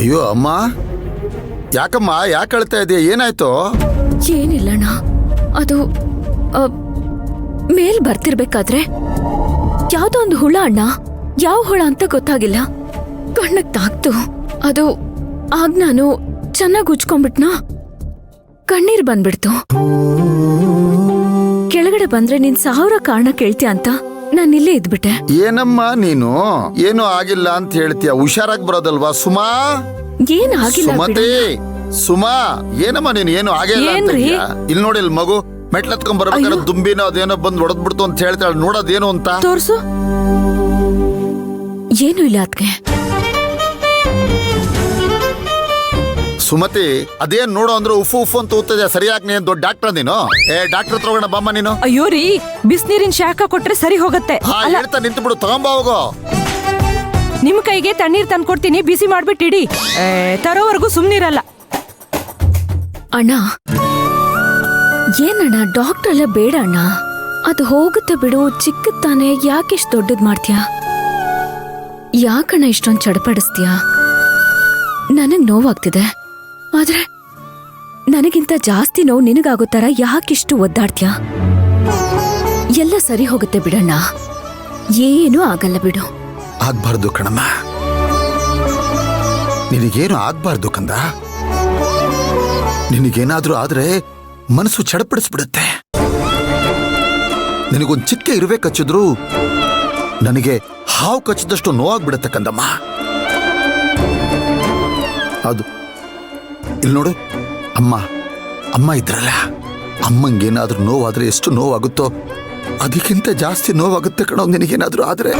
ಅಯ್ಯೋ ಅಮ್ಮ, ಯಾಕಮ್ಮ ಯಾಕೆ ಅಳ್ತಾ ಇದೆಯಾ? ಏನಾಯ್ತು? ಏನಿಲ್ಲಣ್ಣ, ಅದು ಮೇಲ್ ಬರ್ತಿರ್ಬೇಕಾದ್ರೆ ಯಾವ್ದೋ ಒಂದು ಹುಳ ಅಣ್ಣ. ಯಾವ ಹುಳ ಅಂತ ಗೊತ್ತಾಗಿಲ್ಲ, ಕಣ್ಣಕ್ ತಾಕ್ತು. ಅದು ಆಗ ನಾನು ಚೆನ್ನಾಗಿ ಉಜ್ಕೊಂಡ್ಬಿಟ್ನಾ, ಕಣ್ಣೀರ್ ಬಂದ್ಬಿಡ್ತು. ಕೆಳಗಡೆ ಬಂದ್ರೆ ನೀನ್ 1000 ಕಾರಣ ಕೇಳ್ತೀಯ ಅಂತ ನಾನು ಇಲ್ಲೇ ಇದ್ಬಿಟ್ಟೆ. ಏನಮ್ಮ ನೀನು? ಏನು ಆಗಿಲ್ಲ ಅಂತ ಹೇಳ್ತೀಯ, ಹುಷಾರಾಗಿ ಬರೋದಲ್ವಾ? ಸುಮಾ, ಏನ್ ಆಗಿಲ್ಲ ಸುಮತಿ, ಸುಮಾ, ಏನಮ್ಮ ನೀನು? ಏನು ಆಗಿಲ್ಲ ಅಂತ ಏನ್ರಿ? ಇಲ್ಲಿ ನೋಡಿ, ಇಲ್ಲಿ ಮಗು ಮೆಟ್ಲತ್ಕೊಂಡ್ ಬರ್ಬೇಕಾದ್ರೆ ದುಂಬಿನೋ ಅದೇನೋ ಬಂದ್ ಹೊಡೆದ್ಬಿಡ್ತು ಅಂತ ಹೇಳ್ತಾಳೆ. ನೋಡೋದೇನು ಅಂತ ತೋರ್ಸು. ಏನು ಇಲ್ಲ ಅದ್ಕೆ. ಸುಮತಿ, ಅದೇನ್ ನೋಡು ಅಂದ್ರೆ ಉಫು ಉಫು ಅಂತ ಊದ್ತದೆ. ಸರಿಯಾಗಿ ನೀನ್ ದೊಡ್ಡ ಡಾಕ್ಟರ್ ನೀನು? ಡಾಕ್ಟರ್ ಹತ್ರ ಹೋಗೋಣ ಬಾಮ್ಮ ನೀನು. ಅಯ್ಯೋ ರೀ, ಬಿಸಿನೀರಿನ ಶಾಖ ಕೊಟ್ರೆ ಸರಿ ಹೋಗತ್ತೆ. ಹೇಳ್ತಾ ನಿಂತು ಬಿಡು, ತಗೊಂಬ ಹೋಗೋ. ನಿಮ್ ಕೈಗೆ ತಣ್ಣೀರ್ ತಂದ್ಕೊಡ್ತೀನಿ, ಬಿಸಿ ಮಾಡ್ಬಿಟ್ಟಿಡಿ. ತರೋವರೆಗೂ ಸುಮ್ನಿರಲ್ಲ. ಅಣ್ಣ, ಏನಣ್ಣ ಡಾಕ್ಟರ್ ಎಲ್ಲ ಬೇಡ ಅಣ್ಣ, ಅದು ಹೋಗುತ್ತೆ ಬಿಡು. ಚಿಕ್ಕದ್ ತಾನೆ, ಯಾಕೆಷ್ಟು ದೊಡ್ಡದ್ ಮಾಡ್ತೀಯ? ಯಾಕಣ್ಣ ಇಷ್ಟೊಂದು ಚಡಪಡಿಸ್ತೀಯ? ನನಗ್ ನೋವಾಗ್ತಿದೆ, ಆದ್ರೆ ನನಗಿಂತ ಜಾಸ್ತಿ ನೋವು ನಿನಗಾಗೋ ತರ ಯಾಕಿಷ್ಟು ಒದ್ದಾಡ್ತೀಯ? ಎಲ್ಲ ಸರಿ ಹೋಗುತ್ತೆ ಬಿಡಣ್ಣ, ಏನೂ ಆಗಲ್ಲ ಬಿಡು. ಆಗ್ಬಾರ್ದು ಕಣಮ್ಮ, ನಿನಗೇನು ಆಗ್ಬಾರ್ದು ಕಂದ. ನಿನಗೇನಾದ್ರೂ ಆದ್ರೆ ಮನಸ್ಸು ಚಡಪಡಿಸ್ಬಿಡುತ್ತೆ. ನಿನಗೊಂದು ಚಿಕ್ಕ ಇರುವೆ ಕಚ್ಚಿದ್ರು ನನಗೆ ಹಾವು ಕಚ್ಚಿದಷ್ಟು ನೋವಾಗ್ಬಿಡುತ್ತೆ ಕಂದಮ್ಮ. ಅದು ಇಲ್ಲಿ ನೋಡು, ಅಮ್ಮ ಇದ್ರಲ್ಲ, ಅಮ್ಮಂಗೇನಾದ್ರೂ ನೋವಾದ್ರೆ ಎಷ್ಟು ನೋವಾಗುತ್ತೋ ಅದಕ್ಕಿಂತ ಜಾಸ್ತಿ ನೋವಾಗುತ್ತೆ ಕಣೋ ನಿನಗೇನಾದ್ರೂ ಆದ್ರೆ.